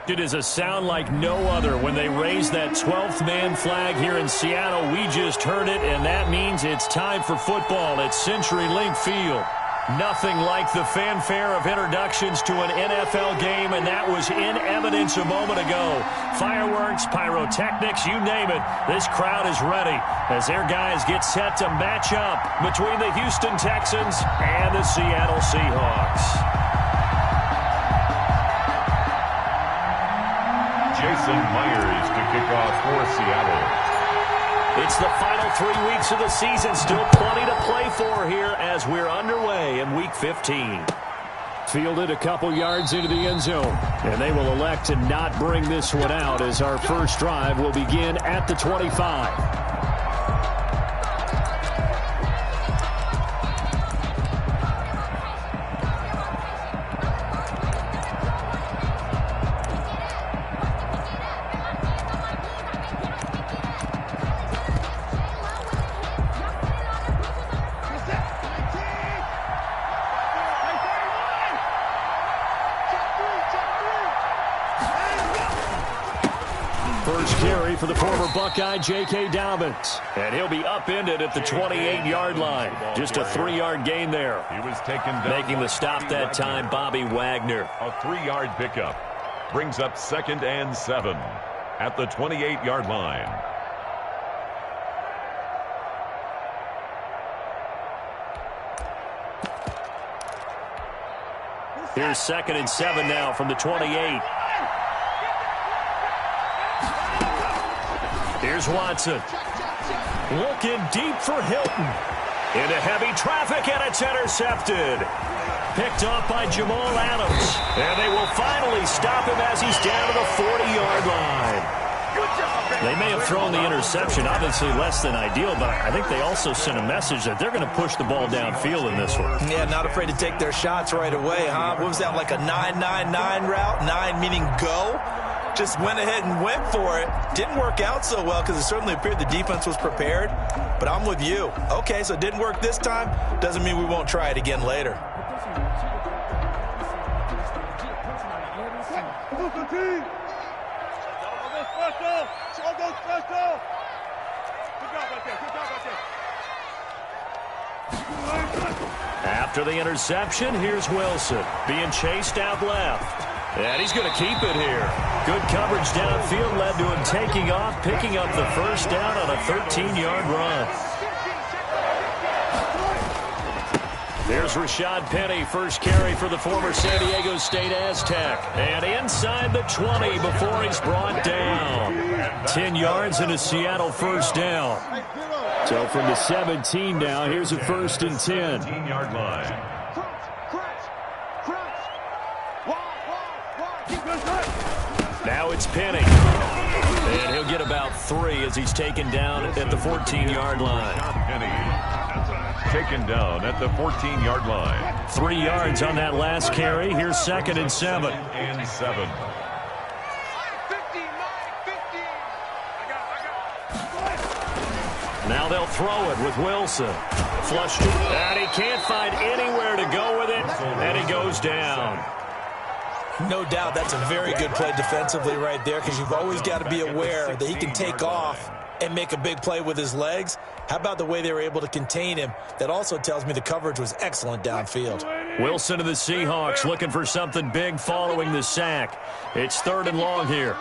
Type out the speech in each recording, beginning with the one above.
It is a sound like no other when they raise that 12th man flag here in Seattle. We just heard it, and that means it's time for football at CenturyLink Field. Nothing like the fanfare of introductions to an NFL game, and that was in evidence a moment ago. Fireworks, pyrotechnics, you name it. This crowd is ready as their guys get set to match up between the Houston Texans and the Seattle Seahawks. Jason Myers to kick off for Seattle. It's the final 3 weeks of the season. Still plenty to play for here as we're underway in Week 15. Fielded a couple yards into the end zone. And they will elect to not bring this one out as our first drive will begin at the 25. First carry for the former Buckeye, J.K. Dobbins. And he'll be upended at the 28-yard line. Just a 3-yard gain there. He was taken down. Making the stop that time, Bobby Wagner. A 3-yard pickup. Brings up 2nd and 7 at the 28-yard line. Here's 2nd and 7 now from the 28. Here's Watson. Looking deep for Hilton. Into heavy traffic, and it's intercepted. Picked off by Jamal Adams. And they will finally stop him as he's down to the 40-yard line. They may have thrown the interception, obviously less than ideal, but I think they also sent a message that they're going to push the ball downfield in this one. Yeah, not afraid to take their shots right away, huh? What was that, like a 9-9-9 route? 9 meaning go? Just went ahead and went for it. Didn't work out so well because it certainly appeared the defense was prepared. But I'm with you. Okay, so it didn't work this time. Doesn't mean we won't try it again later. After the interception, here's Wilson being chased out left. And he's going to keep it here. Good coverage downfield led to him taking off, picking up the first down on a 13-yard run. There's Rashad Penny, first carry for the former San Diego State Aztec. And inside the 20 before he's brought down. 10 yards and a Seattle first down. So from the 17 now, here's a 1st and 10. 15-yard line. Now it's Penny. And he'll get about 3 as he's taken down at the 14-yard line. Penny taken down at the 14-yard line. 3 yards on that last carry. Here's 2nd and 7. And 7. Now they'll throw it with Wilson. Flushed it. And he can't find anywhere to go with it. And he goes down. No doubt that's a very good play defensively right there because you've always got to be aware that he can take off and make a big play with his legs. How about the way they were able to contain him? That also tells me the coverage was excellent downfield. Wilson to the Seahawks looking for something big following the sack. It's 3rd and long here.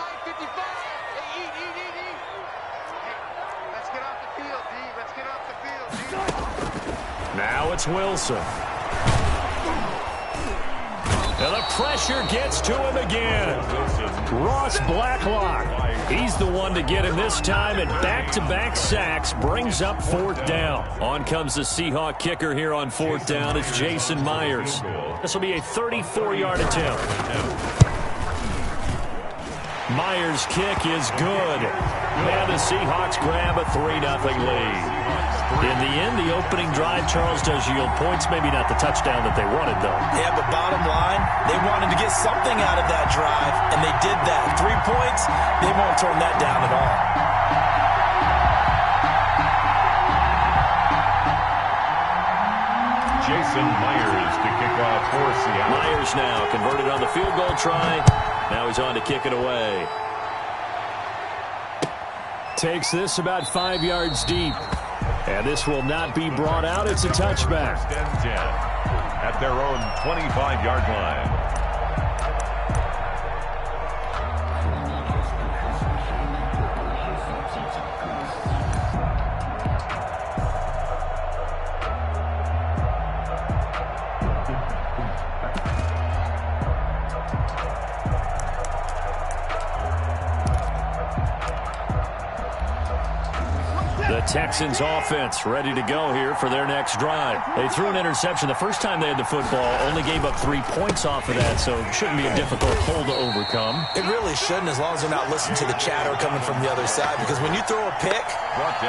Now it's Wilson. And the pressure gets to him again. Ross Blacklock. He's the one to get him this time, and back-to-back sacks brings up 4th down. On comes the Seahawk kicker here on 4th down. It's Jason Myers. This will be a 34-yard attempt. Myers' kick is good. And the Seahawks grab a 3-0 lead. In the end, the opening drive, Charles, does yield points. Maybe not the touchdown that they wanted, though. Yeah, but bottom line, they wanted to get something out of that drive, and they did that. 3 points, they won't turn that down at all. Jason Myers to kick off for Seattle. Myers now converted on the field goal try. Now he's on to kick it away. Takes this about 5 yards deep. And this will not be brought out. It's a touchback. First and 10 at their own 25-yard line. The Texans offense ready to go here for their next drive. They threw an interception the first time they had the football, only gave up 3 points off of that, so it shouldn't be a difficult hole to overcome. It really shouldn't, as long as they're not listening to the chatter coming from the other side, because when you throw a pick,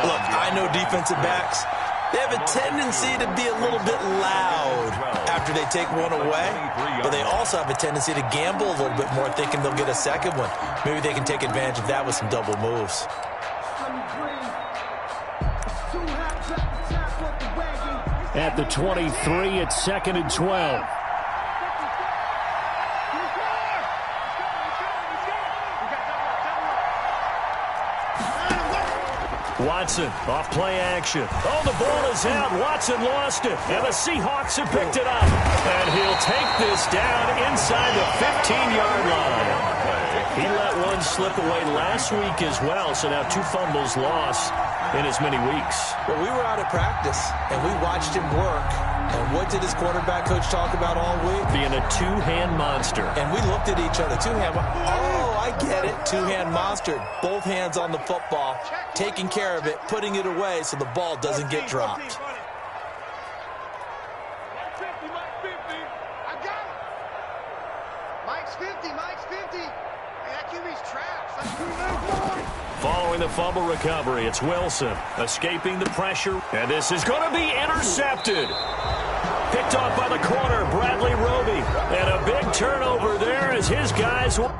look, I know defensive backs, they have a tendency to be a little bit loud after they take one away, but they also have a tendency to gamble a little bit more, thinking they'll get a second one. Maybe they can take advantage of that with some double moves. At the 23, it's 2nd and 12. Watson off play action. Oh, the ball is out. Watson lost it. And the Seahawks have picked it up. And he'll take this down inside the 15-yard line. He let one slip away last week as well, so now 2 fumbles lost in as many weeks. Well, we were out at practice, and we watched him work. And what did his quarterback coach talk about all week? Being a two-hand monster. And we looked at each other. Two-hand. Oh, I get it. Two-hand monster. Both hands on the football, taking care of it, putting it away so the ball doesn't get dropped. Following the fumble recovery, it's Wilson escaping the pressure, and this is going to be intercepted. Picked off by the corner, Bradley Roby, and a big turnover there as his guys will...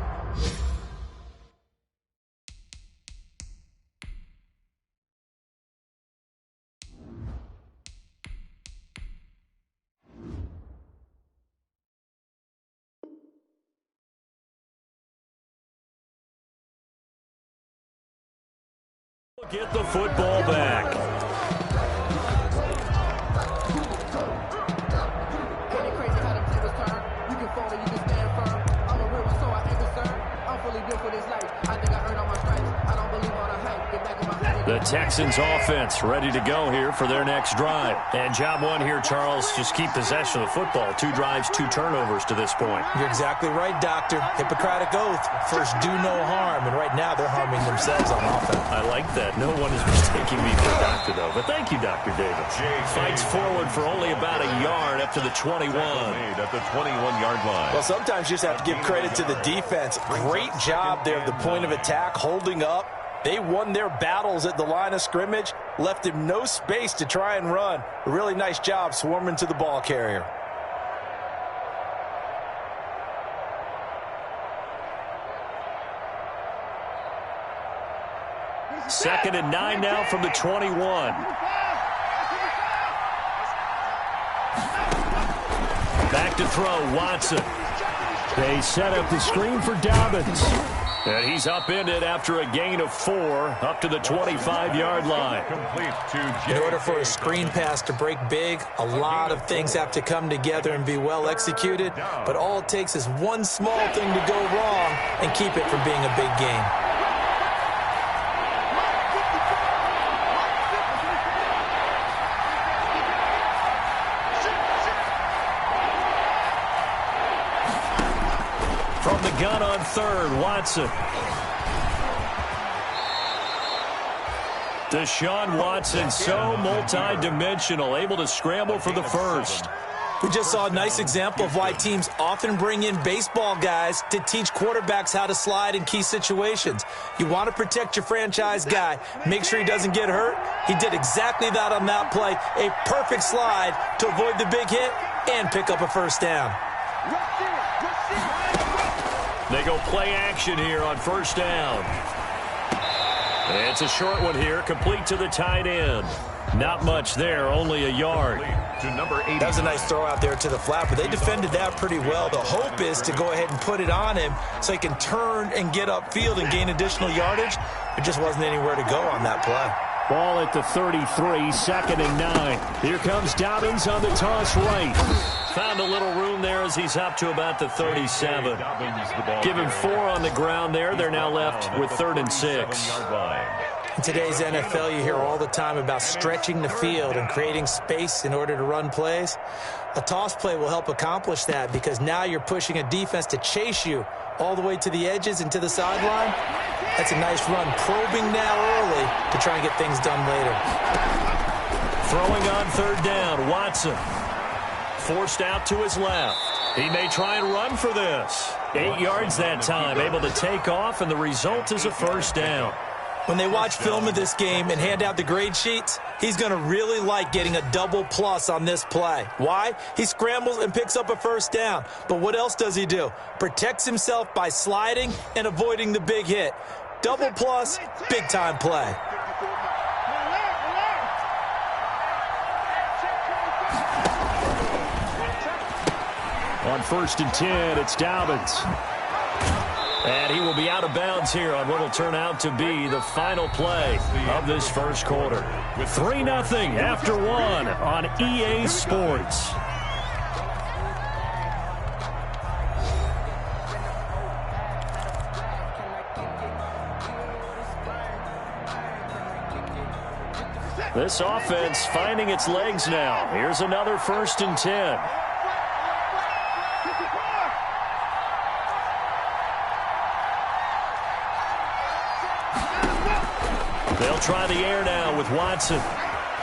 Get the football back. The Texans offense ready to go here for their next drive. And job one here, Charles, just keep possession of the football. 2 drives, 2 turnovers to this point. You're exactly right, Doctor. Hippocratic oath. First, do no harm. And right now, they're harming themselves on offense. I like that. No one is mistaking me for a doctor, though. But thank you, Dr. David. Fights forward for only about a yard up to the 21. At the 21-yard line. Well, sometimes you just have to give credit to the defense. Great job there at the point of attack, holding up. They won their battles at the line of scrimmage, left him no space to try and run. A really nice job swarming to the ball carrier. Second and 9 now from the 21. Back to throw, Watson. They set up the screen for Dobbins. And he's upended after a gain of 4 up to the 25-yard line. In order for a screen pass to break big, a lot of things have to come together and be well executed. But all it takes is one small thing to go wrong and keep it from being a big gain. From the gun on third, Watson. Deshaun Watson, so multi-dimensional, able to scramble for the first. We just saw a nice example of why teams often bring in baseball guys to teach quarterbacks how to slide in key situations. You want to protect your franchise guy. Make sure he doesn't get hurt. He did exactly that on that play. A perfect slide to avoid the big hit and pick up a first down. They go play action here on first down. And it's a short one here, complete to the tight end. Not much there, only a yard. To number 80. That was a nice throw out there to the flat, but they defended that pretty well. The hope is to go ahead and put it on him so he can turn and get upfield and gain additional yardage. There just wasn't anywhere to go on that play. Ball at the 33, second and 9. Here comes Dobbins on the toss right. Found a little room there as he's up to about the 37. Give him 4 on the ground there. They're now left with 3rd and 6. In today's NFL, you hear all the time about stretching the field and creating space in order to run plays. A toss play will help accomplish that because now you're pushing a defense to chase you all the way to the edges and to the sideline. That's a nice run, probing now early to try and get things done later. Throwing on 3rd down, Watson. Forced out to his left. He may try and run for this. 8 yards that time, able to take off, and the result is a 1st down. When they watch film of this game and hand out the grade sheets, he's going to really like getting a double plus on this play. Why? He scrambles and picks up a 1st down. But what else does he do? Protects himself by sliding and avoiding the big hit. Double plus, big-time play. On 1st and 10, it's Dobbins. And he will be out of bounds here on what will turn out to be the final play of this first quarter. 3-0 after 1 on EA Sports. This offense finding its legs now. Here's another 1st and 10. They'll try the air now with Watson.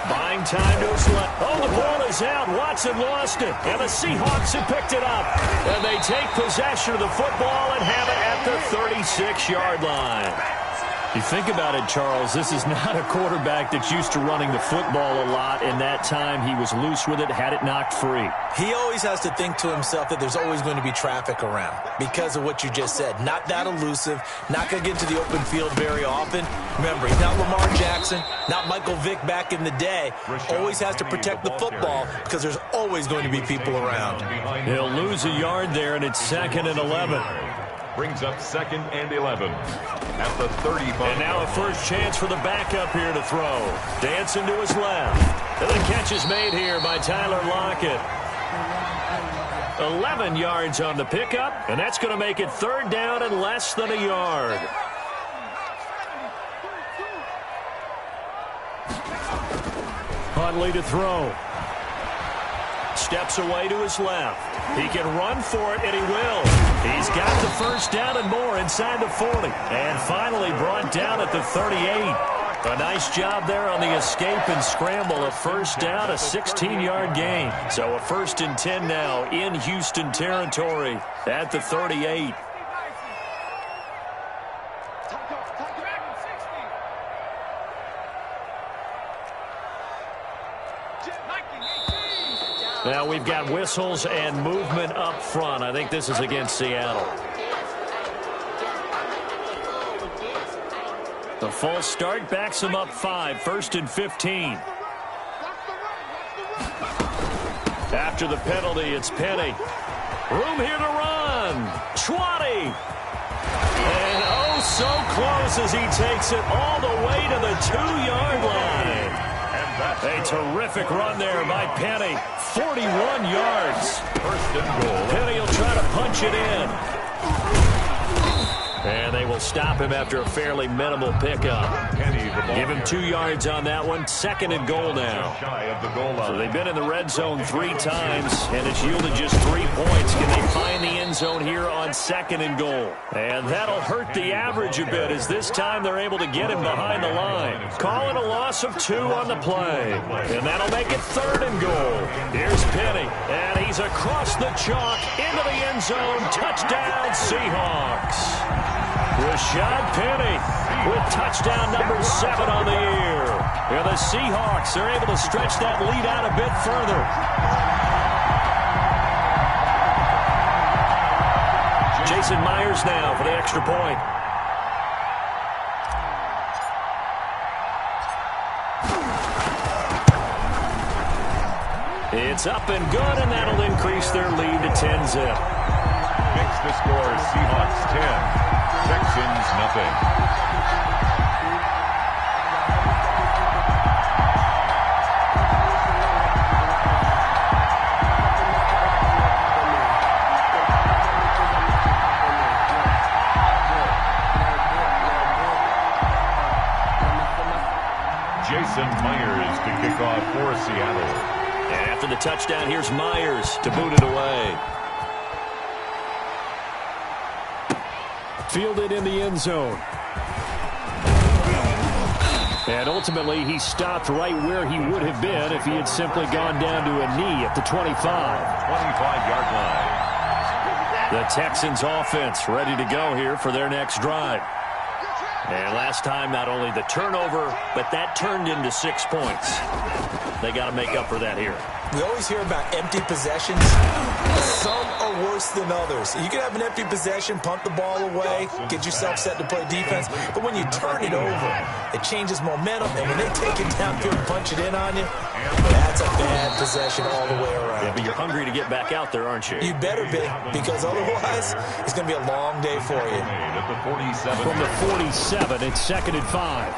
Buying time to his left. Oh, the ball is out. Watson lost it. And the Seahawks have picked it up. And they take possession of the football and have it at the 36-yard line. You think about it, Charles, this is not a quarterback that's used to running the football a lot. In that time, he was loose with it, had it knocked free. He always has to think to himself that there's always going to be traffic around because of what you just said. Not that elusive, not going to get into the open field very often. Remember, he's not Lamar Jackson, not Michael Vick back in the day. Always has to protect the football because there's always going to be people around. He'll lose a yard there, and it's 2nd and 11. Brings up 2nd and 11 at the 35. And now a first chance for the backup here to throw. Dancing to his left. And the catch is made here by Tyler Lockett. 11 yards on the pickup, and that's going to make it 3rd down and less than a yard. Huntley to throw. Steps away to his left. He can run for it, and he will. He's got the 1st down and more inside the 40. And finally brought down at the 38. A nice job there on the escape and scramble. A 1st down, a 16-yard gain. So a 1st and 10 now in Houston territory at the 38. Now we've got whistles and movement up front. I think this is against Seattle. The false start backs him up 5, 1st and 15. After the penalty, it's Penny. Room here to run. Schwatty. And oh, so close as he takes it all the way to the 2-yard line. A terrific run there by Penny. 41 yards. 1st and goal. Penny will try to punch it in. And they will stop him after a fairly minimal pickup. Give him 2 yards on that one. 2nd and goal now. So they've been in the red zone 3 times, and it's yielded just 3 points. Can they find the end zone here on 2nd and goal? And that'll hurt the average a bit, as this time they're able to get him behind the line. Calling a loss of 2 on the play. And that'll make it 3rd and goal. Here's Penny, and he's across the chalk into the end zone. Touchdown, Seahawks. Rashad Penny with touchdown number 7 on the year. And the Seahawks are able to stretch that lead out a bit further. Jason Myers now for the extra point. It's up and good, and that'll increase their lead to 10-zip. Makes the score Seahawks 10, Texans nothing. Jason Myers to kick off for Seattle. And after the touchdown, here's Myers to boot it away. Fielded in the end zone. And ultimately, he stopped right where he would have been if he had simply gone down to a knee at the 25. 25-yard line. The Texans offense ready to go here for their next drive. And last time, not only the turnover, but that turned into 6 points. They got to make up for that here. We always hear about empty possessions. Some are worse than others. You can have an empty possession, punt the ball away, get yourself set to play defense. But when you turn it over, it changes momentum. And when they take it downfield and punch it in on you, that's a bad possession all the way around. Yeah, but you're hungry to get back out there, aren't you? You better be, because otherwise, it's going to be a long day for you. From the 47, it's 2nd and 5.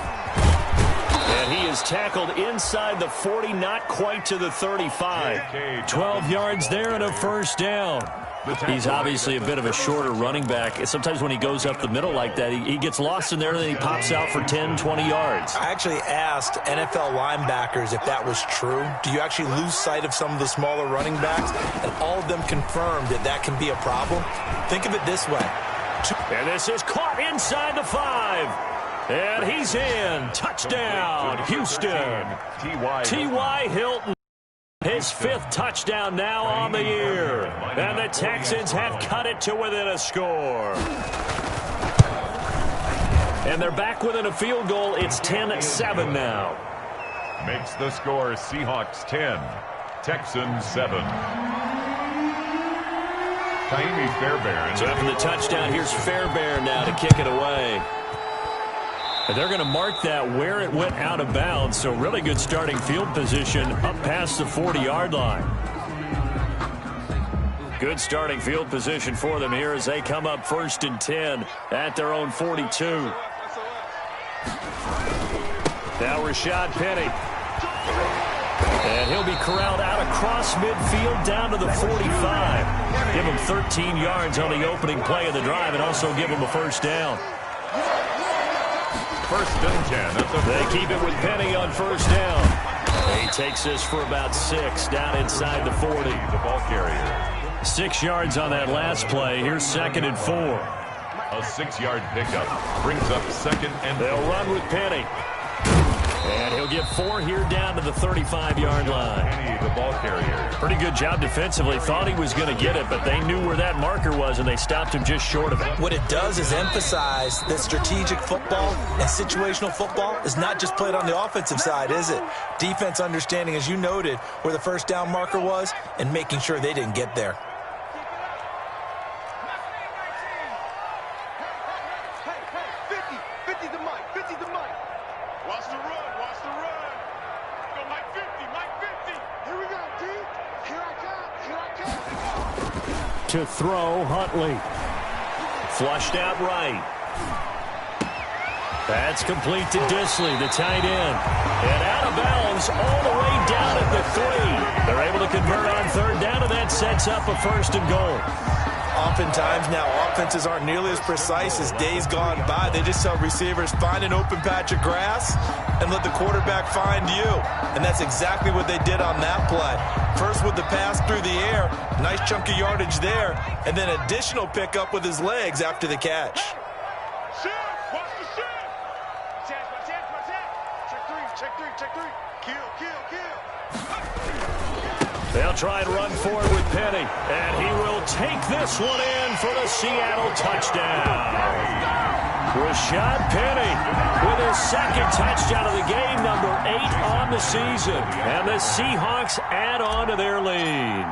And he is tackled inside the 40, not quite to the 35. 12 yards there and a first down. He's obviously a bit of a shorter running back. Sometimes when he goes up the middle like that, he gets lost in there and then he pops out for 10, 20 yards. I actually asked NFL linebackers if that was true. Do you actually lose sight of some of the smaller running backs? And all of them confirmed that that can be a problem. Think of it this way. And this is caught inside the 5. And he's in. Touchdown, Houston. T.Y. Hilton. His 5th touchdown now on the year. And the Texans have cut it to within a score. And they're back within a field goal. It's 10-7 now. Makes the score Seahawks 10, Texans 7. Kaimi Fairbairn. So after the touchdown, here's Fairbairn now to kick it away. And they're going to mark that where it went out of bounds. So really good starting field position up past the 40-yard line. Good starting field position for them here as they come up 1st and 10 at their own 42. Now Rashad Penny. And he'll be corralled out across midfield down to the 45. Give him 13 yards on the opening play of the drive and also give him a first down. 1st and 10. They keep it with Penny on first down. He takes this for about 6 down inside the 40. The ball carrier. 6 yards on that last play. Here's 2nd and 4. A 6-yard pickup brings up 2nd and 4. They'll run with Penny. And he'll get 4 here down to the 35-yard line. Penny, the ball carrier. Pretty good job defensively. Thought he was going to get it, but they knew where that marker was, and they stopped him just short of it. What it does is emphasize that strategic football and situational football is not just played on the offensive side, is it? Defense understanding, as you noted, where the first down marker was and making sure they didn't get there. To throw, Huntley. Flushed out right. That's complete to Disley, the tight end. And out of bounds all the way down at the 3. They're able to convert on 3rd down, and that sets up a 1st and goal. Oftentimes now, offenses aren't nearly as precise as days gone by. They just tell receivers, find an open patch of grass and let the quarterback find you. And that's exactly what they did on that play. First with the pass through the air, nice chunk of yardage there, and then additional pickup with his legs after the catch. They'll try and run forward with Penny, and he will take this one in for the Seattle touchdown. Rashad Penny with his 2nd touchdown of the game, number 8 on the season. And the Seahawks add on to their lead.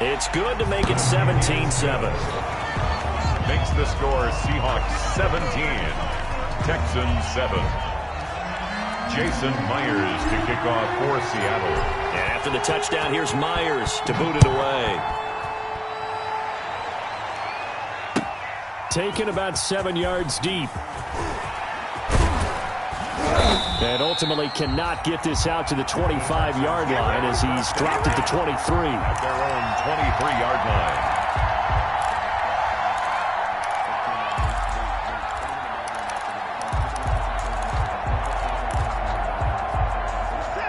It's good to make it 17-7. Makes the score Seahawks 17, Texans 7. Jason Myers to kick off for Seattle. And after the touchdown, here's Myers to boot it away. Taken about 7 yards deep. And ultimately cannot get this out to the 25-yard line as he's dropped at the 23. At their own 23-yard line.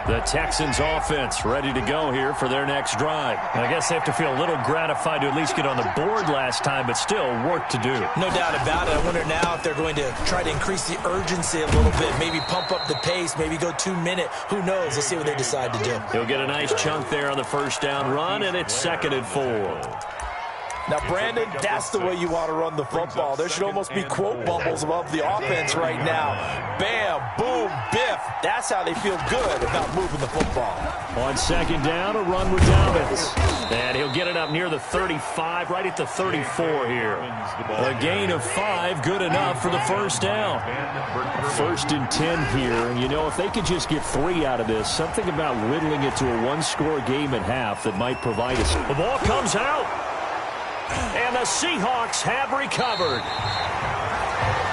The Texans offense ready to go here for their next drive. And I guess they have to feel a little gratified to at least get on the board last time, but still work to do. No doubt about it. I wonder now if they're going to try to increase the urgency a little bit, maybe pump up the pace, maybe go 2-minute. Who knows? Let's see what they decide to do. He'll get a nice chunk there on the first down run, and it's 2nd and 4. Now, Brandon, that's the way you want to run the football. There should almost be quote bubbles above the offense right now. Bam, boom, biff. That's how they feel good about moving the football. On 2nd down, a run with Dobbins. And he'll get it up near the 35, right at the 34 here. A gain of 5, good enough for the first down. 1st and 10 here. You know, if they could just get 3 out of this, something about whittling it to a one-score game at half that might provide us. The ball comes out. And the Seahawks have recovered.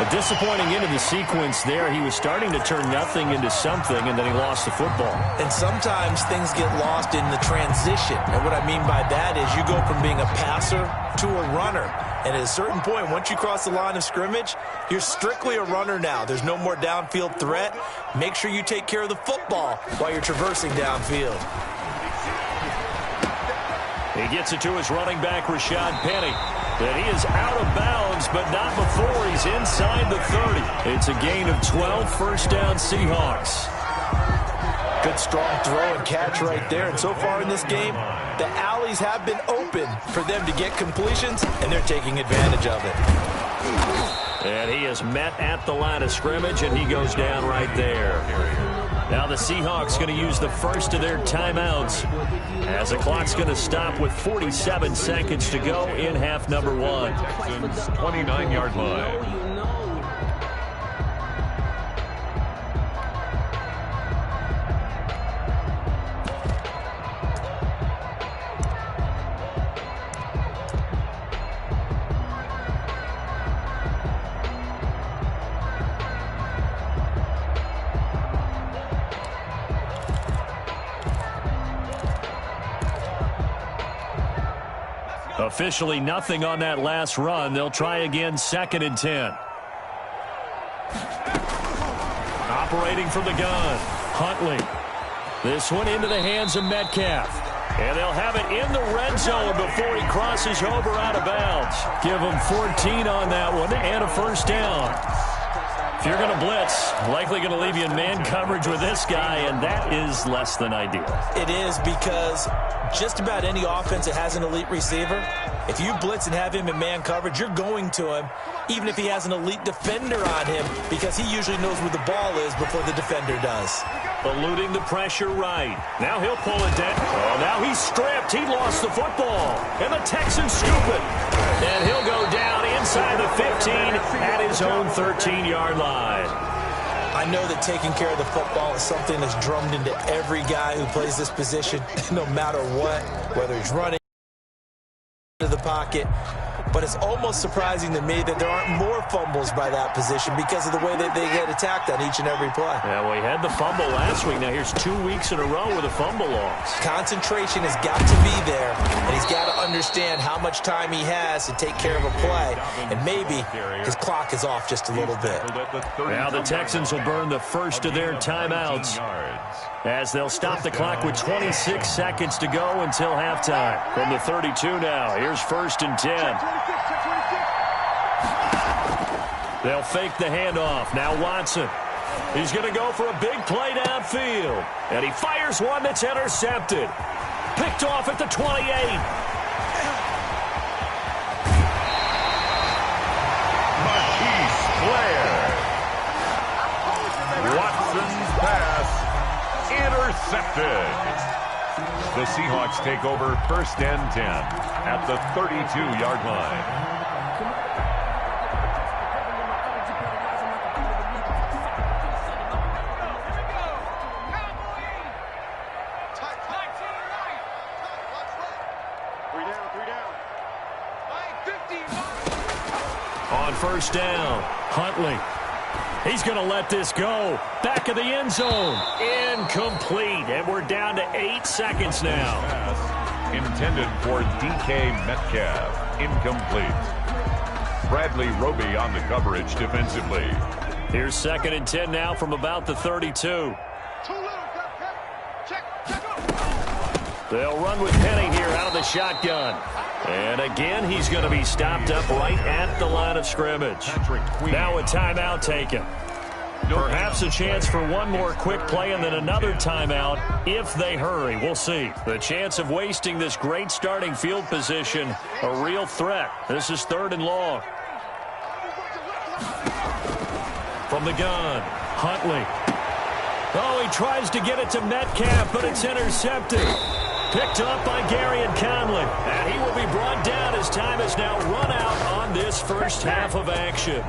A disappointing end of the sequence there. He was starting to turn nothing into something, and then he lost the football. And sometimes things get lost in the transition. And what I mean by that is you go from being a passer to a runner. And at a certain point, once you cross the line of scrimmage, you're strictly a runner now. There's no more downfield threat. Make sure you take care of the football while you're traversing downfield. He gets it to his running back, Rashad Penny. And he is out of bounds, but not before he's inside the 30. It's a gain of 12, first down Seahawks. Good strong throw and catch right there. And so far in this game, the alleys have been open for them to get completions, and they're taking advantage of it. And he is met at the line of scrimmage, and he goes down right there. Now the Seahawks going to use the first of their timeouts as the clock's going to stop with 47 seconds to go in half number 1. 29-yard line. Officially nothing on that last run. They'll try again, 2nd and 10. Operating from the gun, Huntley. This one into the hands of Metcalf. And they'll have it in the red zone before he crosses over out of bounds. Give him 14 on that one and a first down. If you're going to blitz, likely going to leave you in man coverage with this guy, and that is less than ideal. It is, because just about any offense that has an elite receiver, if you blitz and have him in man coverage, you're going to him, even if he has an elite defender on him, because he usually knows where the ball is before the defender does. Eluding the pressure right. Now he'll pull it down. Oh, now he's stripped. He lost the football. And the Texans scoop it. And he'll go down inside the 15 at his own 13-yard line. I know that taking care of the football is something that's drummed into every guy who plays this position, no matter what, whether he's running into the pocket. But it's almost surprising to me that there aren't more fumbles by that position because of the way that they get attacked on each and every play. Yeah, well, he had the fumble last week. Now here's 2 weeks in a row with a fumble loss. Concentration has got to be there, and he's got to understand how much time he has to take care of a play, and maybe his clock is off just a little bit. Now the Texans will burn the first of their timeouts as they'll stop the clock with 26 seconds to go until halftime. From the 32 now, here's 1st and 10. They'll fake the handoff. Now Watson. He's going to go for a big play downfield. And he fires one that's intercepted. Picked off at the 28. Marquise Blair. Watson's pass intercepted. The Seahawks take over 1st and 10 at the 32-yard line. On first down, Huntley. He's going to let this go. Back of the end zone. Incomplete. And we're down to 8 seconds now. Pass intended for DK Metcalf. Incomplete. Bradley Roby on the coverage defensively. Here's 2nd and 10 now from about the 32. They'll run with Penny here out of the shotgun. And again, he's going to be stopped up right at the line of scrimmage. Now a timeout taken. Perhaps a chance for one more quick play and then another timeout if they hurry. We'll see. The chance of wasting this great starting field position, a real threat. This is 3rd and long. From the gun, Huntley. Oh, he tries to get it to Metcalf, but it's intercepted. Picked up by Gary and Conley. And he will be brought down as time has now run out on this first half of action.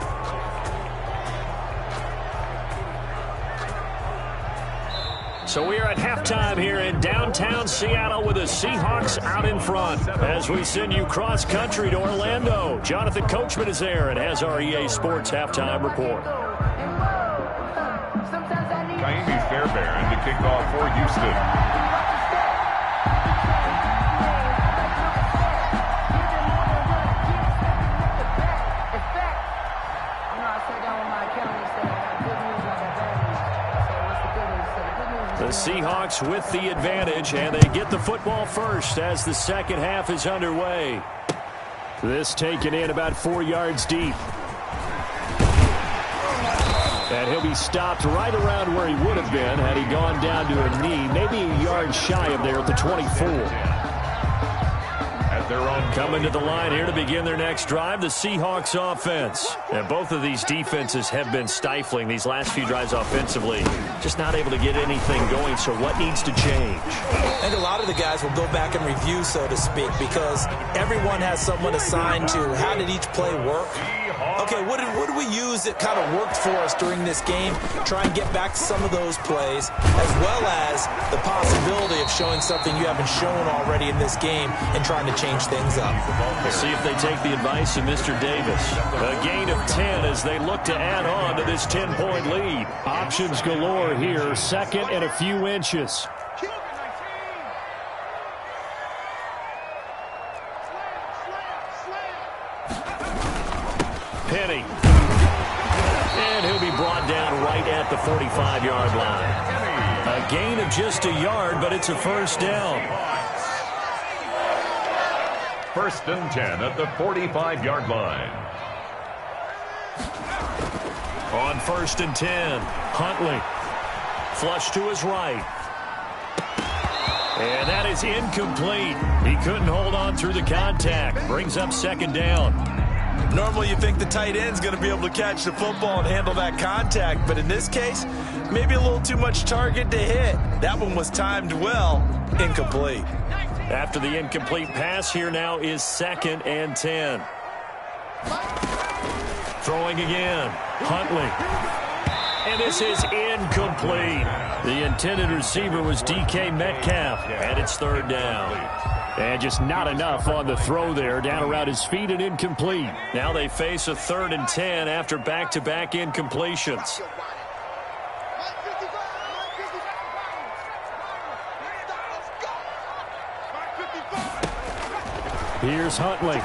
So we are at halftime here in downtown Seattle with the Seahawks out in front. As we send you cross-country to Orlando, Jonathan Coachman is there and has our EA Sports halftime report. Kaimi Fairbairn to kick off for Houston. The Seahawks with the advantage, and they get the football first as the second half is underway. This taken in about 4 yards deep. And he'll be stopped right around where he would have been had he gone down to a knee, maybe a yard shy of there at the 24. Coming to the line here to begin their next drive, the Seahawks offense. And both of these defenses have been stifling these last few drives offensively. Just not able to get anything going, so what needs to change? I think a lot of the guys will go back and review, so to speak, because everyone has someone assigned to how did each play work. Okay, what did we use that kind of worked for us during this game? Try and get back to some of those plays, as well as the possibility of showing something you haven't shown already in this game and trying to change things up. We'll see if they take the advice of Mr. Davis. A gain of 10 as they look to add on to this 10-point lead. Options galore here, 2nd and a few inches. Penny. And he'll be brought down right at the 45-yard line. A gain of just a yard, but it's a first down. 1st and 10 at the 45-yard line. On 1st and 10, Huntley. Flush to his right. And that is incomplete. He couldn't hold on through the contact. Brings up 2nd down. Normally you think the tight end's going to be able to catch the football and handle that contact, but in this case, maybe a little too much target to hit. That one was timed well, incomplete. After the incomplete pass, here now is 2nd and 10. Throwing again, Huntley. And this is incomplete. The intended receiver was DK Metcalf, and it's 3rd down. And just not enough on the throw there, down around his feet and incomplete. Now they face a 3rd and 10 after back-to-back incompletions. Here's Huntley.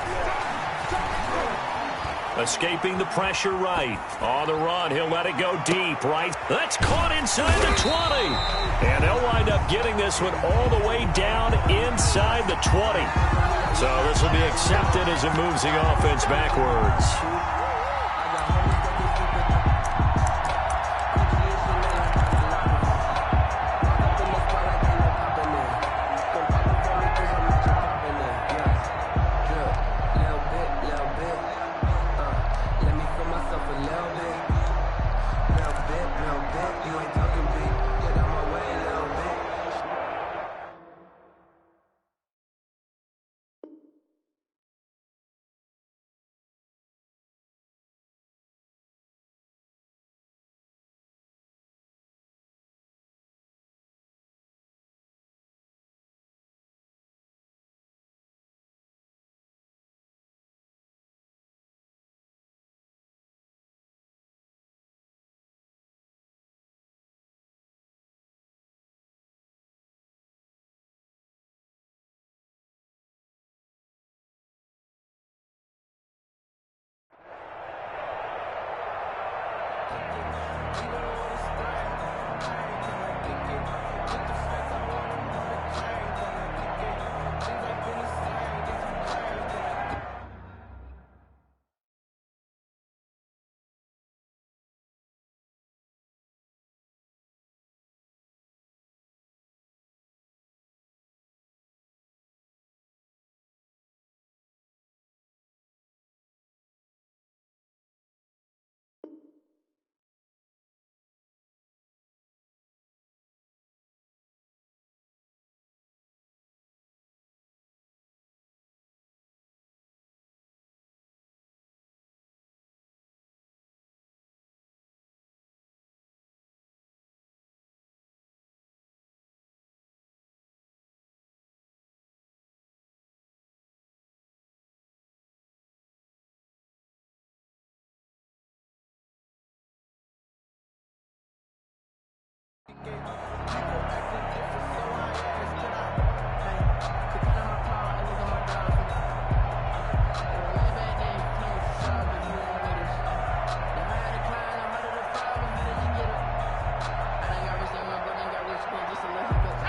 Escaping the pressure right. On the run, he'll let it go deep right. That's caught inside the 20. And they'll wind up getting this one all the way down inside the 20. So this will be accepted as it moves the offense backwards.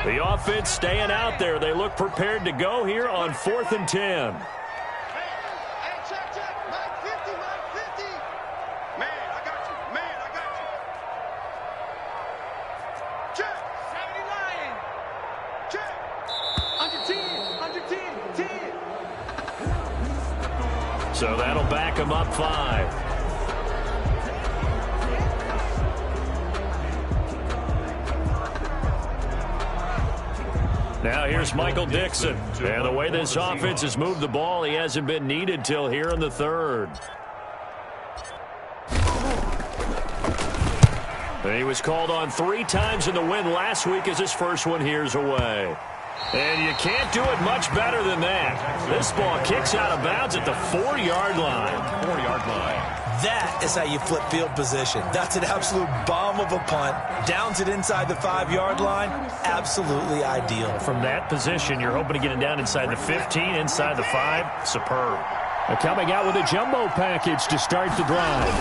The offense staying out there. They look prepared to go here on 4th and 10. So that'll back him up 5. Now here's Michael Dixon. And the way this offense has moved the ball, he hasn't been needed till here in the 3rd. And he was called on 3 times in the win last week as his first one here's away. And you can't do it much better than that. This ball kicks out of bounds at the 4-yard line. 4-yard line. That is how you flip field position. That's an absolute bomb of a punt. Downs it inside the 5-yard line. Absolutely ideal. From that position, you're hoping to get it down inside the 15, inside the 5. Superb. They're coming out with a jumbo package to start the drive.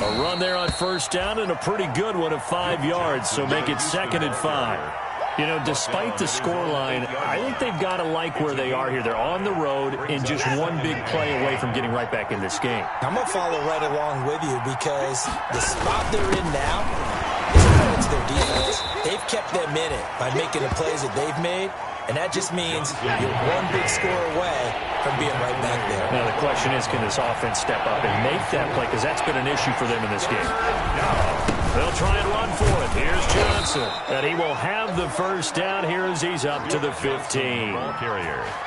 A run there on 1st down and a pretty good one of 5 yards, so make it 2nd and 5. You know, despite the scoreline, I think they've got to like where they are here. They're on the road and just one big play away from getting right back in this game. I'm going to follow right along with you because the spot they're in now is a credit to their defense. They've kept them in it by making the plays that they've made, and that just means you're one big score away from being right back there. Now, the question is, can this offense step up and make that play? Because that's been an issue for them in this game. They'll try and run for it. Here's Johnson. And he will have the 1st down here as he's up to the 15.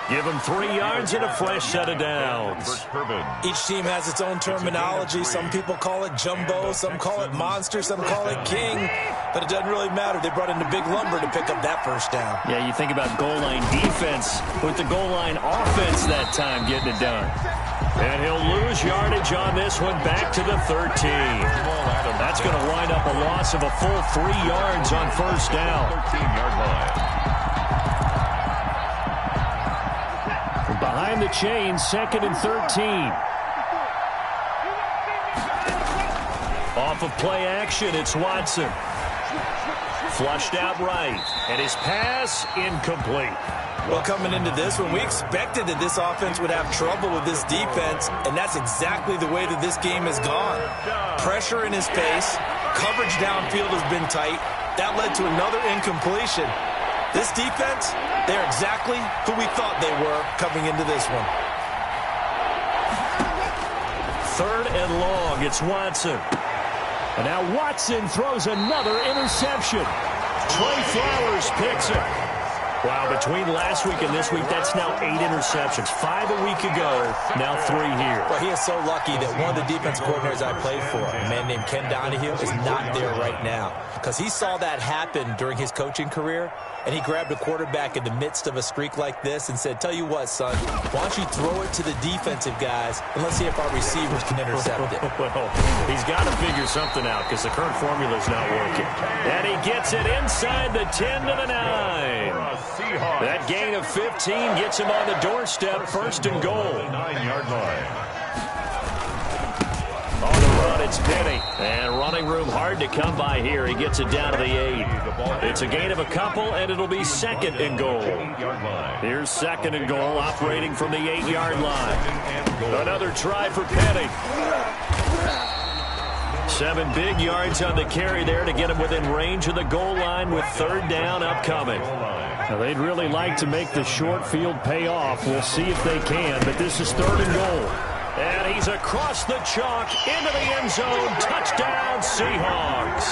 Give him 3 yards and a fresh set of downs. Each team has its own terminology. Some people call it jumbo, some call it monster, some call it king. But it doesn't really matter. They brought in the big lumber to pick up that 1st down. Yeah, you think about goal line defense with the goal line offense that time getting it done. And he'll lose yardage on this one back to the 13. That's going to wind up a loss of a full 3 yards on 1st down. 13-yard line. From behind the chain, 2nd and 13. Off of play action, it's Watson. Flushed out right, and his pass incomplete. Well, coming into this one, we expected that this offense would have trouble with this defense, and that's exactly the way that this game has gone. Pressure in his face, coverage downfield has been tight. That led to another incompletion. This defense, they're exactly who we thought they were coming into this one. 3rd and long, it's Watson. And now Watson throws another interception. Trey Flowers picks it. Wow, between last week and this week, that's now 8 interceptions. 5 a week ago, now 3 here. Well, he is so lucky that one of the defense coordinators I played for, a man named Ken Donahue, is not there right now. Because he saw that happen during his coaching career, and he grabbed a quarterback in the midst of a streak like this and said, tell you what, son, why don't you throw it to the defensive guys, and let's see if our receivers can intercept it. Well, he's got to figure something out because the current formula is not working. And he gets it inside the 10 to the 9. That gain of 15 gets him on the doorstep, 1st and goal. 9-yard line. On the run, it's Penny. And running room hard to come by here. He gets it down to the 8. It's a gain of a couple, and it'll be 2nd and goal. Here's 2nd and goal, operating from the 8-yard line. Another try for Penny. 7 big yards on the carry there to get him within range of the goal line with 3rd down upcoming. Now, they'd really like to make the short field pay off. We'll see if they can, but this is 3rd and goal. And he's across the chalk into the end zone. Touchdown, Seahawks.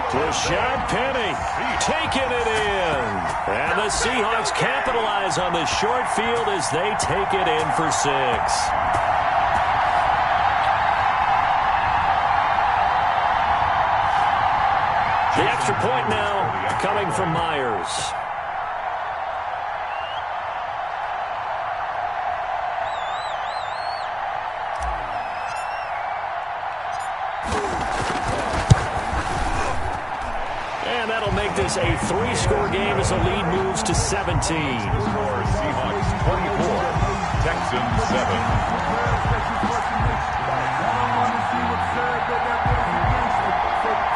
Rashad Penny taking it in. And the Seahawks capitalize on the short field as they take it in for 6. The extra point now coming from Myers. And that'll make this a 3-score game as the lead moves to 17. Seahawks 24, Texans 7.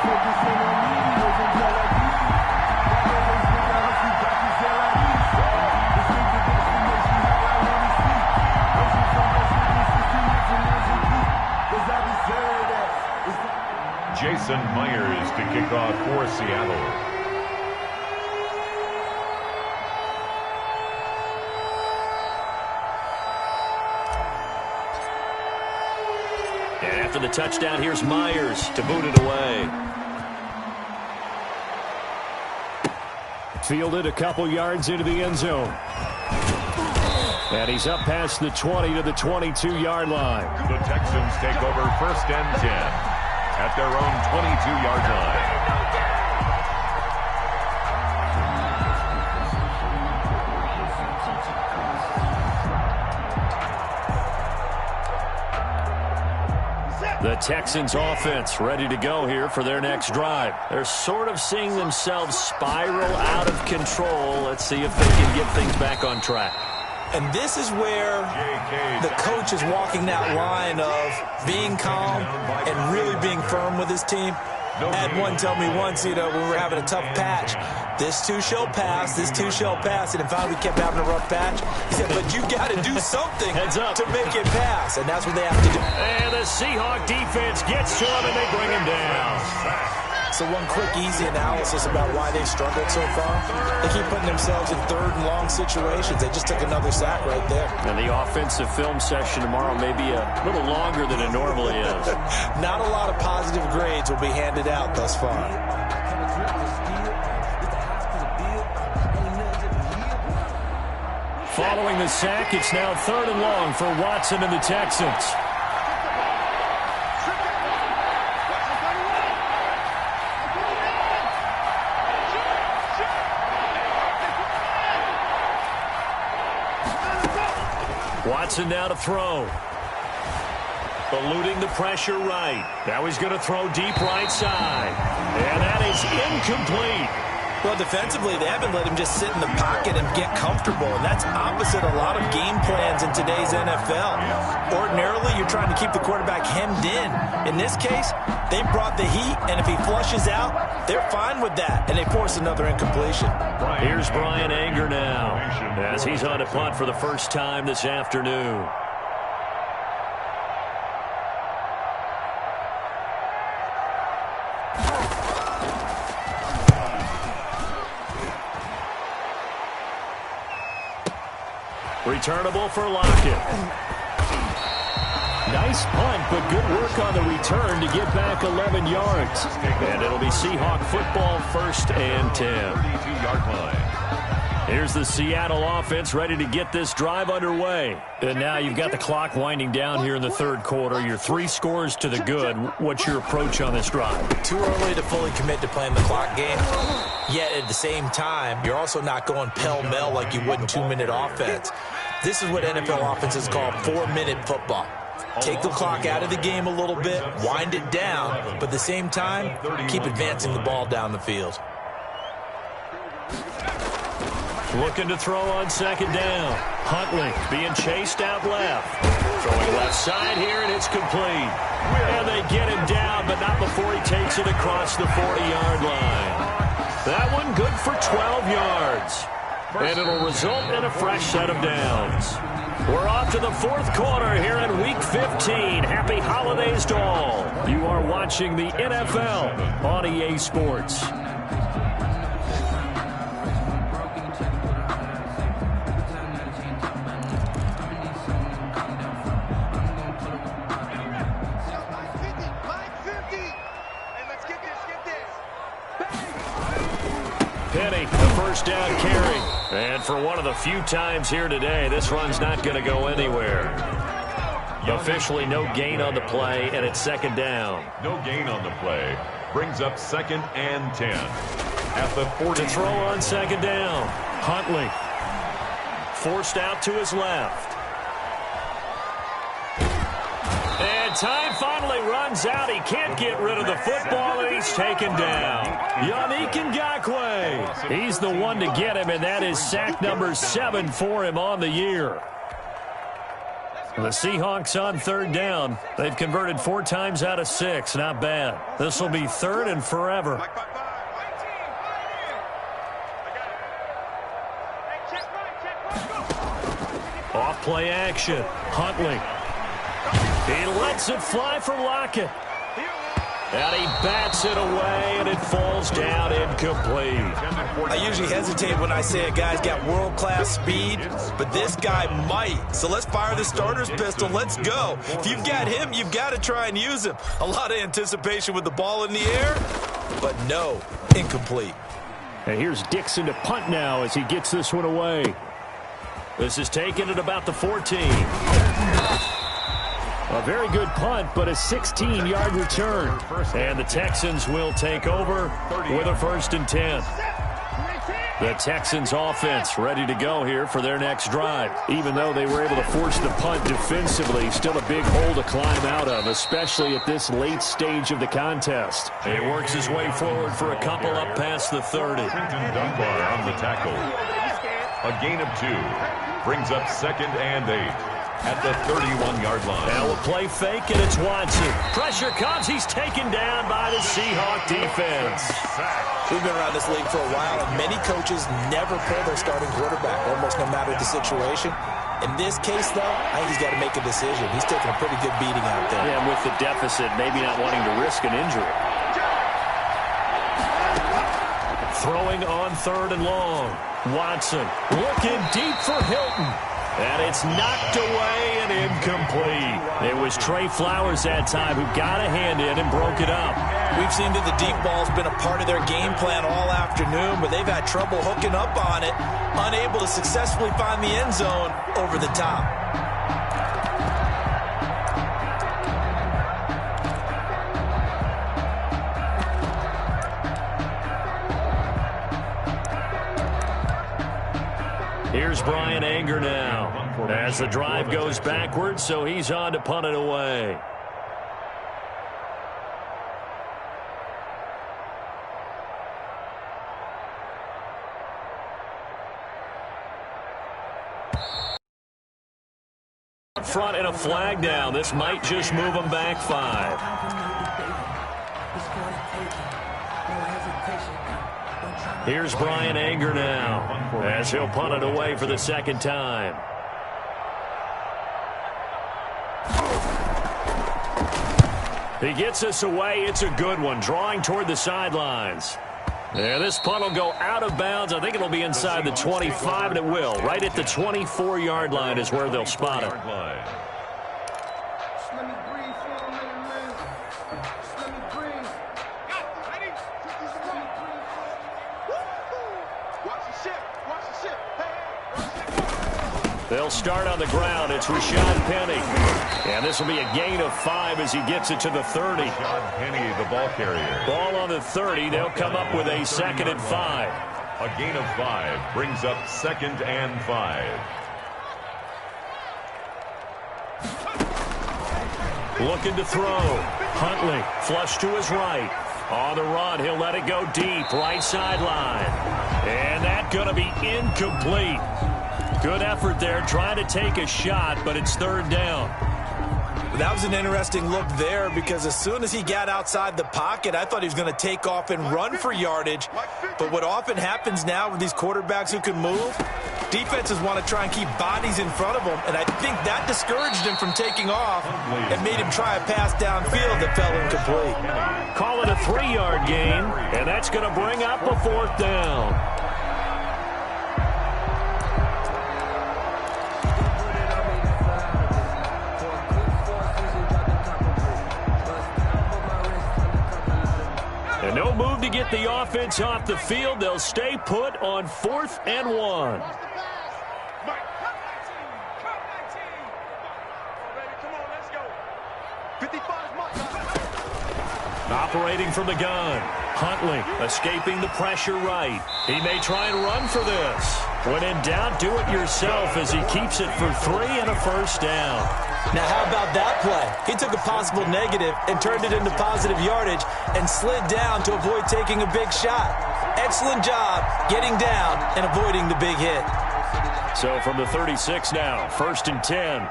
Focus on me, to kick off for Seattle. And after the touchdown, here's Myers to boot it away. Fielded a couple yards into the end zone. And he's up past the 20 to the 22-yard line. The Texans take over 1st and 10 at their own 22-yard line. The Texans offense ready to go here for their next drive. They're sort of seeing themselves spiral out of control. Let's see if they can get things back on track. And this is where the coach is walking that line of being calm and really being firm with his team. I had one tell me once, when we were having a tough patch, this too shall pass, this too shall pass. And finally we kept having a rough patch. He said, but you got to do something to make it pass. And that's what they have to do. And the Seahawk defense gets to him and they bring him down. So one quick, easy analysis about why they struggled so far. They keep putting themselves in 3rd and long situations. They just took another sack right there. And the offensive film session tomorrow may be a little longer than it normally is. Not a lot of positive grades will be handed out thus far. Following the sack, it's now 3rd and long for Watson and the Texans. Watson now to throw. Eluding the pressure right. Now he's going to throw deep right side. And that is incomplete. Well, defensively, they haven't let him just sit in the pocket and get comfortable, and that's opposite a lot of game plans in today's NFL. Ordinarily, you're trying to keep the quarterback hemmed in. In this case, they brought the heat, and if he flushes out, they're fine with that, and they force another incompletion. Here's Brian Anger now, as he's on a punt for the first time this afternoon. Returnable for Lockett. Nice punt, but good work on the return to get back 11 yards. And it'll be Seahawk football 1st and 10. 32-yard line. Here's the Seattle offense ready to get this drive underway. And now you've got the clock winding down here in the 3rd quarter. You're 3 scores to the good. What's your approach on this drive? Too early to fully commit to playing the clock game. Yet at the same time, you're also not going pell-mell like you would in 2-minute offense. This is what NFL offenses call 4-minute football. Take the clock out of the game a little bit, wind it down, but at the same time, keep advancing the ball down the field. Looking to throw on 2nd down. Huntley being chased out left. Throwing left side here, and it's complete. And they get him down, but not before he takes it across the 40-yard line. That one good for 12 yards. And it'll result in a fresh set of downs. We're off to the 4th quarter here in Week 15. Happy holidays to all. You are watching the NFL on EA Sports. Penny, the first down carry. And for one of the few times here today, this run's not going to go anywhere. Officially no gain on the play, and it's 2nd down. No gain on the play. Brings up 2nd and 10. At the 40. To throw on 2nd down. Huntley. Forced out to his left. And time finally runs out. He can't get rid of the football, and he's taken down. Yannick Ngakoue. He's the one to get him, and that is sack number 7 for him on the year. The Seahawks on 3rd down. They've converted 4 times out of 6. Not bad. This will be 3rd and forever. Off play action. Huntley. He lets it fly for Lockett. And he bats it away, and it falls down incomplete. I usually hesitate when I say a guy's got world-class speed, but this guy might. So let's fire the starter's pistol. Let's go. If you've got him, you've got to try and use him. A lot of anticipation with the ball in the air, but no, incomplete. And here's Dixon to punt now as he gets this one away. This is taken at about the 14. A very good punt, but a 16-yard return. And the Texans will take over with a 1st and 10. The Texans offense ready to go here for their next drive. Even though they were able to force the punt defensively, still a big hole to climb out of, especially at this late stage of the contest. He works his way forward for a couple up past the 30. Trenton Dunbar on the tackle. A gain of 2. Brings up 2nd and 8. At the 31-yard line. Now we'll play fake, and it's Watson. Pressure comes. He's taken down by the Seahawk defense. We've been around this league for a while, and many coaches never pull their starting quarterback, almost no matter the situation. In this case, though, I think he's got to make a decision. He's taking a pretty good beating out there. Yeah, and with the deficit, maybe not wanting to risk an injury. Throwing on 3rd and long. Watson looking deep for Hilton. And it's knocked away and incomplete. It was Trey Flowers that time who got a hand in and broke it up. We've seen that the deep ball's been a part of their game plan all afternoon, but they've had trouble hooking up on it, unable to successfully find the end zone over the top. Here's Brian Anger now as the drive goes backwards, so he's on to punt it away. Up front and a flag down. This might just move them back 5. Here's Brian Anger now as he'll punt it away for the 2nd time. He gets us away. It's a good one, drawing toward the sidelines. Yeah, this punt will go out of bounds. I think it'll be inside the 25, and it will. Right at the 24-yard line is where they'll spot it. They'll start on the ground. It's Rashad Penny. And this will be a gain of 5 as he gets it to the 30. Rashad Penny, the ball carrier. Ball on the 30. They'll come up with a 2nd and 5. A gain of 5 brings up 2nd and 5. Looking to throw. Huntley, flush to his right. On the run, he'll let it go deep, right sideline. And that's going to be incomplete. Good effort there, trying to take a shot, but it's 3rd down. That was an interesting look there because as soon as he got outside the pocket, I thought he was going to take off and run for yardage. But what often happens now with these quarterbacks who can move, defenses want to try and keep bodies in front of them, and I think that discouraged him from taking off and made him try a pass downfield that fell incomplete. Call it a 3-yard gain, and that's going to bring up a 4th down. And no move to get the offense off the field. They'll stay put on 4th and 1. Operating from the gun. Huntley escaping the pressure right. He may try and run for this. When in doubt, do it yourself as he keeps it for 3 and a 1st down. Now, how about that play? He took a possible negative and turned it into positive yardage and slid down to avoid taking a big shot. Excellent job getting down and avoiding the big hit. So from the 36 now, 1st and 10.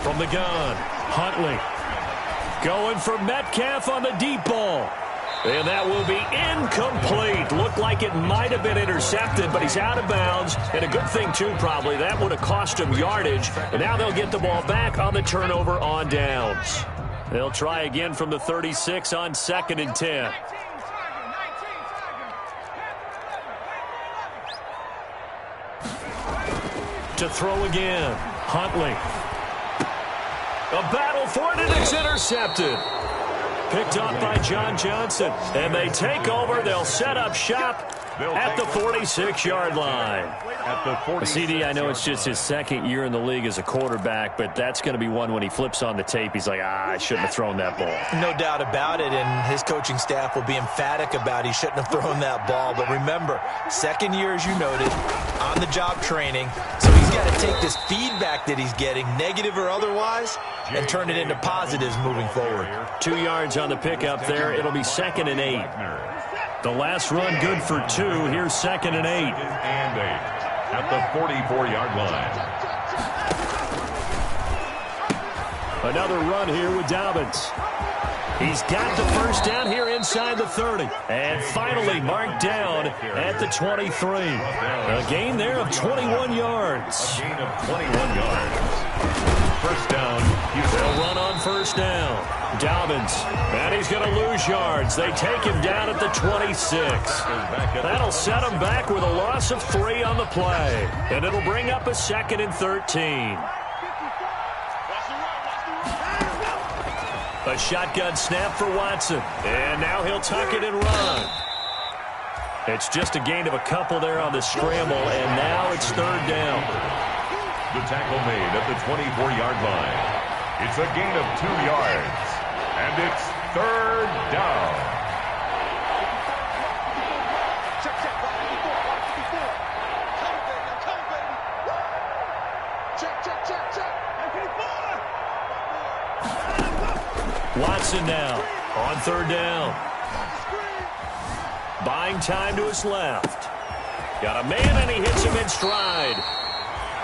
From the gun, Huntley going for Metcalf on the deep ball. And that will be incomplete. Looked like it might have been intercepted, but he's out of bounds. And a good thing, too, probably. That would have cost him yardage. And now they'll get the ball back on the turnover on downs. They'll try again from the 36 on 2nd and 10. To throw again. Huntley. A battle for it, and it's intercepted. Picked up by John Johnson. And they take over. They'll set up shop at the 46-yard line. At the 46. CD, I know it's just his 2nd year in the league as a quarterback, but that's going to be one when he flips on the tape. He's like, I shouldn't have thrown that ball. No doubt about it, and his coaching staff will be emphatic about he shouldn't have thrown that ball. But remember, 2nd year, as you noted, on-the-job training. So he's got to take this feedback that he's getting, negative or otherwise, and turn it into positives moving forward. 2 yards on the pickup there. It'll be 2nd and 8. The last run good for 2. Here's 2nd and 8. And 8 at the 44-yard line. Another run here with Dobbins. He's got the first down here inside the 30. And finally marked down at the 23. A gain there of 21 yards. A gain of 21 yards. First down. They'll run on first down. Dobbins. And he's going to lose yards. They take him down at the 26. That'll set him back with a loss of 3 on the play. And it'll bring up a 2nd and 13. A shotgun snap for Watson. And now he'll tuck it and run. It's just a gain of a couple there on the scramble. And now it's 3rd down. The tackle made at the 24-yard line. It's a gain of 2 yards. And it's 3rd down. Watson now on 3rd down. Buying time to his left. Got a man, and he hits him in stride.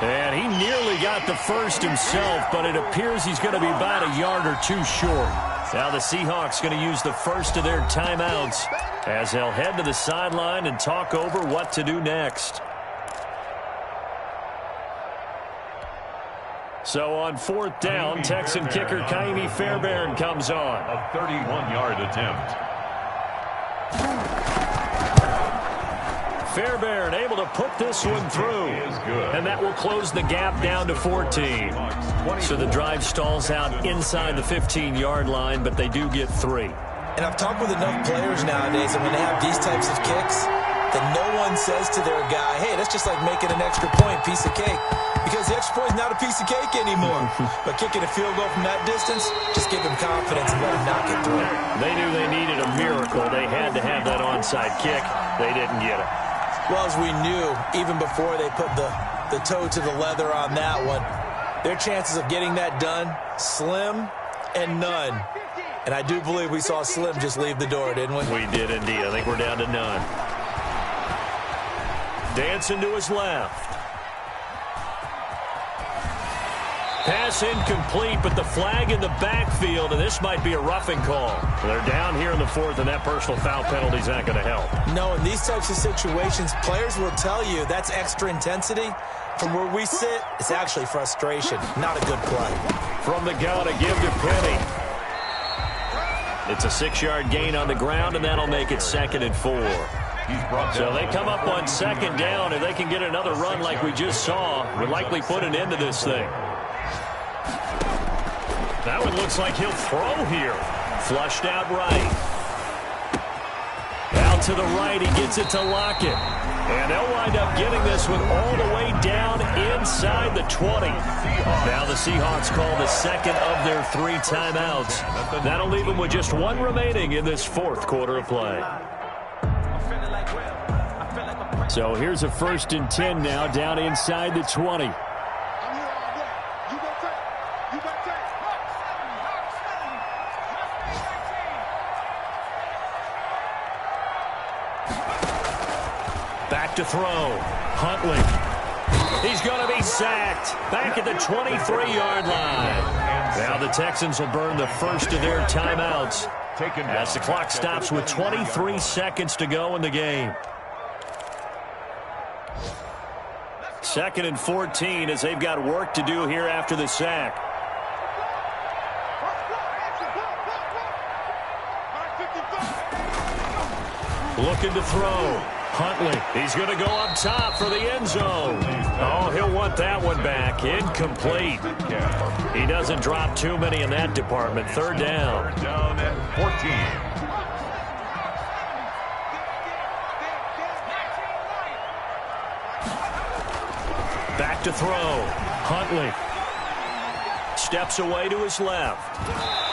And he nearly got the first himself, but it appears he's going to be about a yard or 2 short. Now the Seahawks going to use the first of their timeouts as they'll head to the sideline and talk over what to do next. So on 4th down, Texan kicker Kaimi Fairbairn comes on. A 31-yard attempt. Fairbairn able to put this one through. And that will close the gap down to 14. So the drive stalls out inside the 15-yard line, but they do get 3. And I've talked with enough players nowadays that when they have these types of kicks, that no one says to their guy, hey, that's just like making an extra point, piece of cake. Because the extra point is not a piece of cake anymore. But kicking a field goal from that distance, just give him confidence and let him knock it through. They knew they needed a miracle. They had to have that onside kick. They didn't get it. Well, as we knew, even before they put the toe to the leather on that one, their chances of getting that done, slim and none. And I do believe we saw Slim just leave the door, didn't we? We did indeed. I think we're down to none. Dancing to his left. Pass incomplete, but the flag in the backfield, and this might be a roughing call. They're down here in the 4th, and that personal foul penalty is not going to help. No, in these types of situations, players will tell you that's extra intensity. From where we sit, it's actually frustration, not a good play. From the gun, a give to Penny. It's a 6-yard gain on the ground, and that'll make it 2nd and 4. So they come up on 2nd down. If they can get another run like we just saw, we'll likely put an end to this thing. That one looks like he'll throw here. Flushed out right. Out to the right, he gets it to Lockett. And they'll wind up getting this one all the way down inside the 20. Now the Seahawks call the 2nd of their 3 timeouts. That'll leave them with just 1 remaining in this 4th quarter of play. So here's a 1st and 10 now down inside the 20. Back to throw. Huntley. He's going to be sacked. Back at the 23-yard line. Now the Texans will burn the first of their timeouts taken down. As the clock stops with 23 seconds to go in the game. 2nd and 14 as they've got work to do here after the sack. Looking to throw. Huntley, he's going to go up top for the end zone. Oh, he'll want that one back. Incomplete. He doesn't drop too many in that department. 3rd down. 3rd down and 14. Back to throw. Huntley steps away to his left.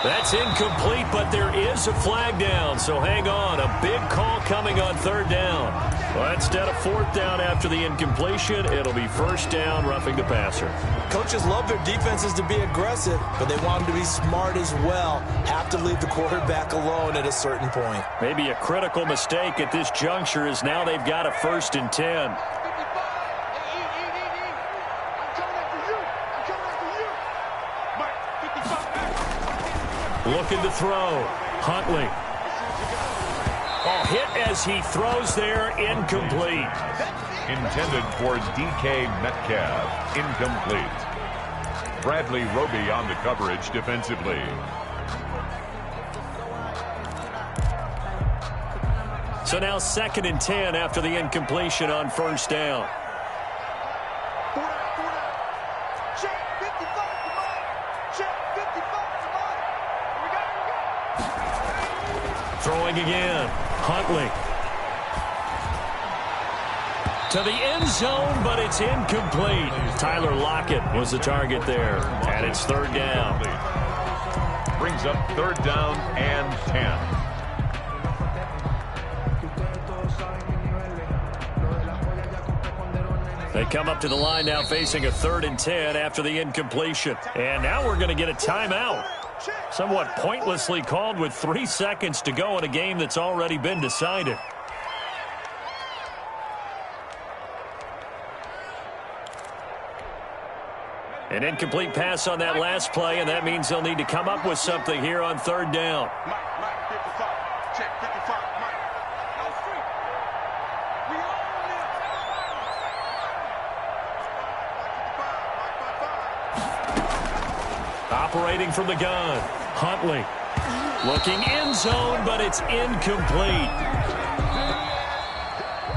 That's incomplete, but there is a flag down, so hang on. A big call coming on 3rd down. Well, instead of 4th down after the incompletion, it'll be 1st down, roughing the passer. Coaches love their defenses to be aggressive, but they want them to be smart as well. Have to leave the quarterback alone at a certain point. Maybe a critical mistake at this juncture is now they've got a 1st and 10. Looking to throw. Huntley. Oh, hit as he throws there. Incomplete. Intended for DK Metcalf. Incomplete. Bradley Roby on the coverage defensively. So now 2nd and 10 after the incompletion on 1st down. Throwing again. Huntley. To the end zone, but it's incomplete. Tyler Lockett was the target there. And it's 3rd down. Brings up 3rd down and 10. They come up to the line now facing a 3rd and 10 after the incompletion. And now we're going to get a timeout. Somewhat pointlessly called with 3 seconds to go in a game that's already been decided. An incomplete pass on that last play, and that means they'll need to come up with something here on 3rd down. Operating from the gun. Huntley looking end zone, but it's incomplete.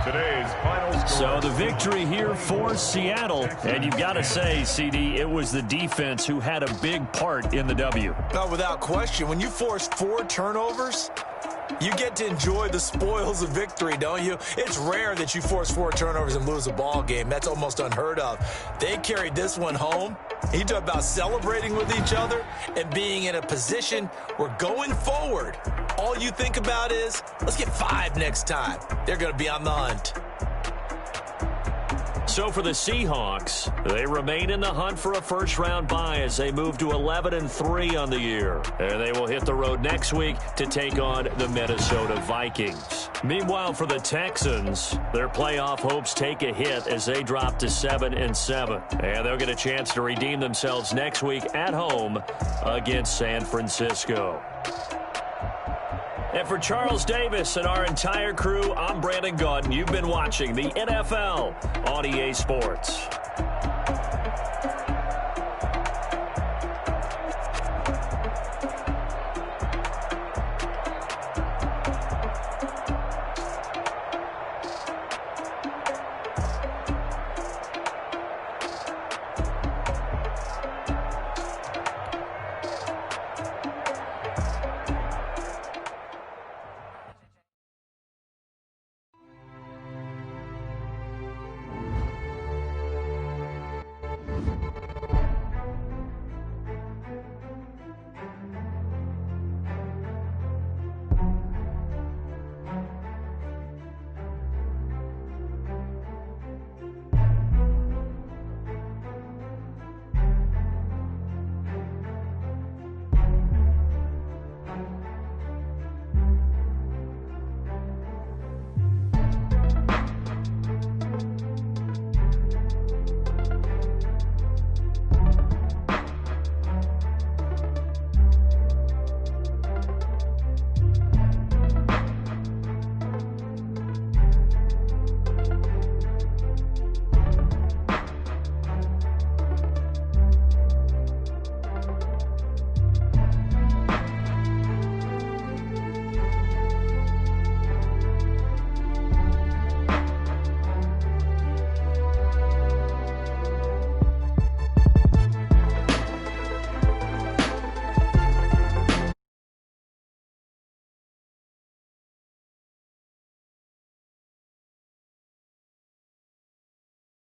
Today's final score. So the victory here for Seattle. And you've got to say, CD, it was the defense who had a big part in the W. No, without question. When you force 4 turnovers, you get to enjoy the spoils of victory, don't you? It's rare that you force 4 turnovers and lose a ball game. That's almost unheard of. They carried this one home. You talk about celebrating with each other and being in a position where going forward, all you think about is, let's get 5 next time. They're going to be on the hunt. So for the Seahawks, they remain in the hunt for a first-round bye as they move to 11-3 on the year. And they will hit the road next week to take on the Minnesota Vikings. Meanwhile, for the Texans, their playoff hopes take a hit as they drop to 7-7. And they'll get a chance to redeem themselves next week at home against San Francisco. And for Charles Davis and our entire crew, I'm Brandon Gaudin. You've been watching the NFL on EA Sports.